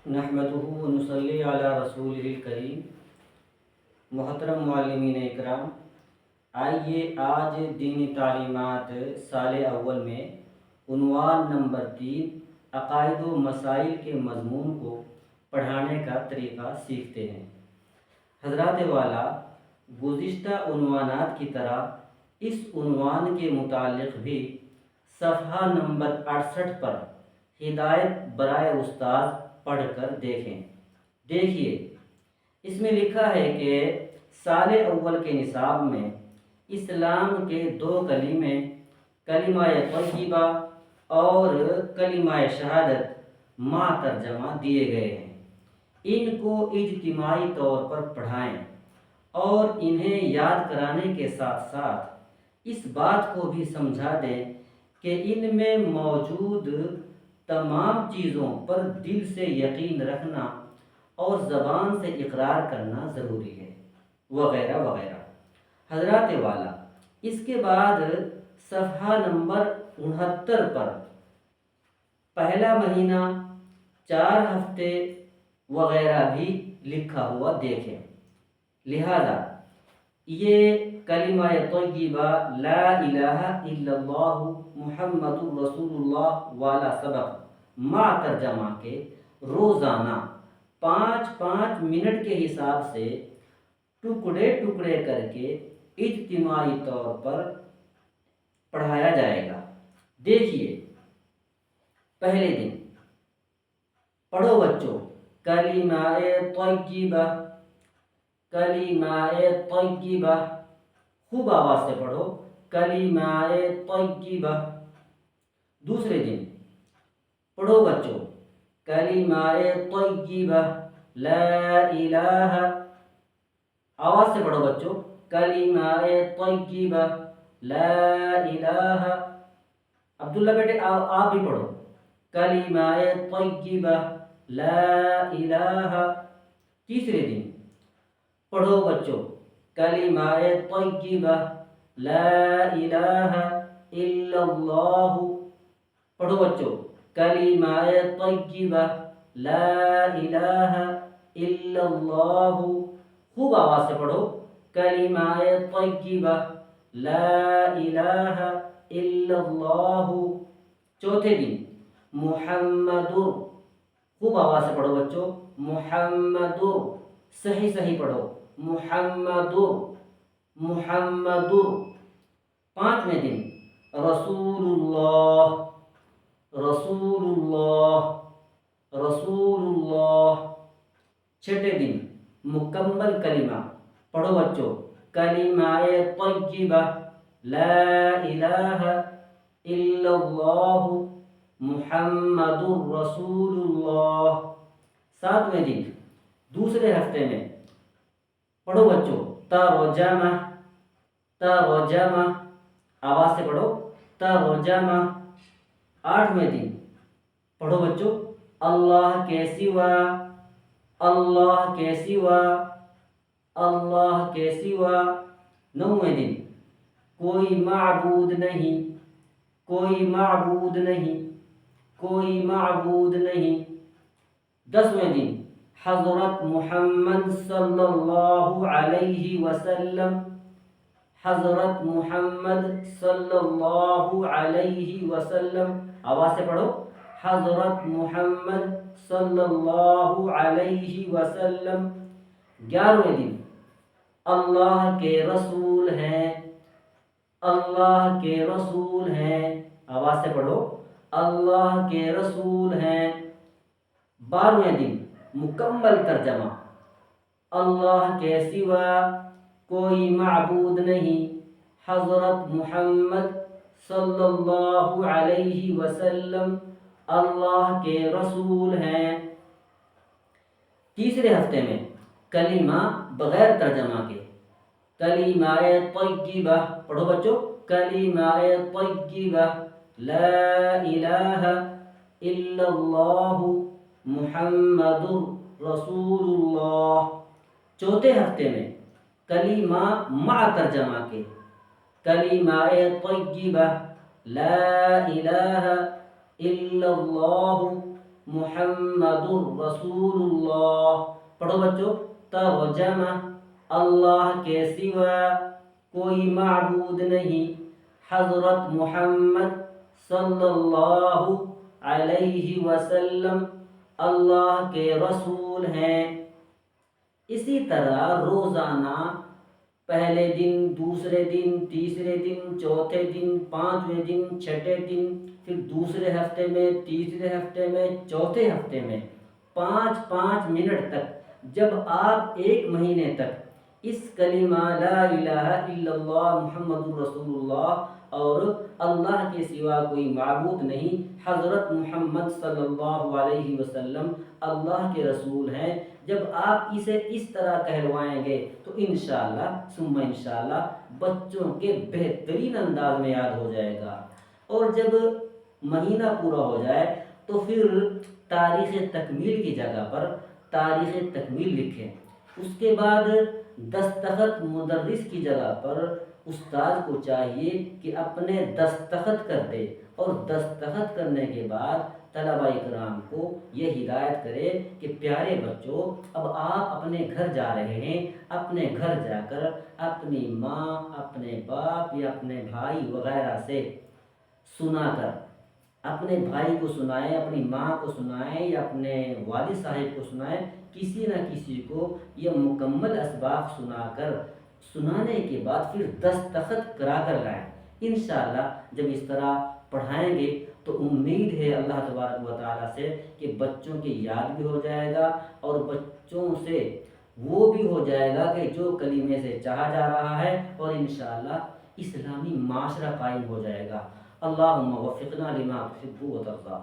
نحمدہ ونصلی علی رسولہ الکریم۔ محترم معلمین اکرام، آئیے آج دینی تعلیمات سال اول میں عنوان نمبر 3 عقائد و مسائل کے مضمون کو پڑھانے کا طریقہ سیکھتے ہیں۔ حضرات والا، گزشتہ عنوانات کی طرح اس عنوان کے متعلق بھی صفحہ نمبر 68 پر ہدایت برائے استاذ پڑھ کر دیکھیں۔ دیکھیے، اس میں لکھا ہے کہ سال اول کے نصاب میں اسلام کے 2 کلمے کلمہ طیبہ اور کلمہ شہادت مع ترجمہ دیے گئے ہیں۔ ان کو اجتماعی طور پر پڑھائیں اور انہیں یاد کرانے کے ساتھ ساتھ اس بات کو بھی سمجھا دیں کہ ان میں موجود تمام چیزوں پر دل سے یقین رکھنا اور زبان سے اقرار کرنا ضروری ہے، وغیرہ وغیرہ۔ حضرات والا، اس کے بعد صفحہ نمبر 69 پر پہلا مہینہ، 4 ہفتے وغیرہ بھی لکھا ہوا دیکھیں۔ لہذا یہ کلمہ طیبہ لا الہ الا اللہ محمد رسول اللہ والا سبق مع ترجمہ کے روزانہ 5 منٹ کے حساب سے ٹکڑے ٹکڑے کر کے اجتماعی طور پر پڑھایا جائے گا۔ دیکھیے، پہلے دن پڑھو بچوں، کلمہ طیبہ، کلمہ طیبہ، خوب آواز سے پڑھو، کلمہ طیبہ۔ دوسرے دن پڑھو بچوں، کلمہ طیبہ لا الہ، آواز سے پڑھو بچوں، کلمہ طیبہ لا الہ۔ عبداللہ بیٹے آپ بھی پڑھو، کلمہ طیبہ لا الہ۔ تیسرے دن پڑھو بچوں، کلمہ طیبہ لا الہ الا اللہ۔ پڑھو بچوں، کلمہ طیبہ لا الہ الا اللہ۔ خوب آواز سے پڑھو، کلمہ طیبہ لا الہ الا اللہ۔ چوتھے دن محمد، خوب آواز سے پڑھو بچوں، محمد، صحیح پڑھو، محمد محمد۔ پانچویں دن رسول اللہ، رسول اللہ، رسول اللہ۔ چھٹے دن مکمل کلمہ، پڑھو بچوں، کلمہ طیبہ لا الہ الا اللہ محمد رسول اللہ۔ ساتویں دن دوسرے ہفتے میں پڑھو بچوں، ترجمہ، ترجمہ، آواز سے پڑھو، ترجمہ۔ آٹھویں دن پڑھو بچوں، اللہ کے سوا، اللہ کے سوا، اللہ کے سوا۔ نویں دن کوئی معبود نہیں، کوئی معبود نہیں، کوئی معبود نہیں۔ 10ویں دن حضرت محمد صلی اللہ علیہ وسلم، حضرت محمد صلی اللہ علیہ وسلم، آواز سے پڑھو، حضرت محمد صلی اللہ علیہ وسلم۔ 11ویں دن اللہ کے رسول ہیں، اللہ کے رسول ہیں، آواز سے پڑھو، اللہ کے رسول ہیں۔ 12ویں دن مکمل ترجمہ، اللہ کے سوا کوئی معبود نہیں، حضرت محمد صلی اللہ علیہ وسلم اللہ کے رسول ہیں۔ تیسرے ہفتے میں کلمہ بغیر ترجمہ کے، کلمہ طیبہ، پڑھو بچوں، کلمہ طیبہ لا الہ الا اللہ محمد رسول اللہ۔ چوتھے ہفتے میں کلمہ مع ترجمہ کے، کلمہ طیبہ لا الہ الا اللہ محمد رسول اللہ. پڑھو بچوں. ترجمہ اللہ کے سوا کوئی معبود نہیں، حضرت محمد صلی اللہ علیہ وسلم اللہ کے رسول ہیں. اسی طرح روزانہ پہلے دن، دوسرے دن، تیسرے دن، چوتھے دن، پانچویں دن، چھٹے دن، پھر دوسرے ہفتے میں، تیسرے ہفتے میں، چوتھے ہفتے میں 5-5 منٹ تک، جب آپ 1 مہینے تک اس کلمہ لا الہ الا اللہ محمد رسول اللہ اور اللہ کے سوا کوئی معبود نہیں، حضرت محمد صلی اللہ علیہ وسلم اللہ کے رسول ہیں، جب آپ اسے اس طرح کہلوائیں گے تو انشاءاللہ ثم انشاءاللہ بچوں کے بہترین انداز میں یاد ہو جائے گا. اور جب مہینہ پورا ہو جائے تو پھر تاریخ تکمیل کی جگہ پر تاریخ تکمیل لکھیں. اس کے بعد دستخط مدرس کی جگہ پر استاد کو چاہیے کہ اپنے دستخط کر دے، اور دستخط کرنے کے بعد طلبہ اکرام کو یہ ہدایت کرے کہ پیارے بچوں، اب آپ اپنے گھر جا رہے ہیں، اپنے گھر جا کر اپنی ماں، اپنے باپ یا اپنے بھائی وغیرہ سے سنا کر، اپنے بھائی کو سنائیں، اپنی ماں کو سنائیں یا اپنے والد صاحب کو سنائیں، کسی نہ کسی کو یہ مکمل اسباق سنا کر، سنانے کے بعد پھر دستخط کرا کر لائیں. انشاءاللہ جب اس طرح پڑھائیں گے تو امید ہے اللہ تبارک و تعالیٰ سے کہ بچوں کی یاد بھی ہو جائے گا، اور بچوں سے وہ بھی ہو جائے گا کہ جو کلمے سے چاہا جا رہا ہے، اور انشاءاللہ اسلامی معاشرہ قائم ہو جائے گا. اللہم وفقنا لما تحب و ترضى.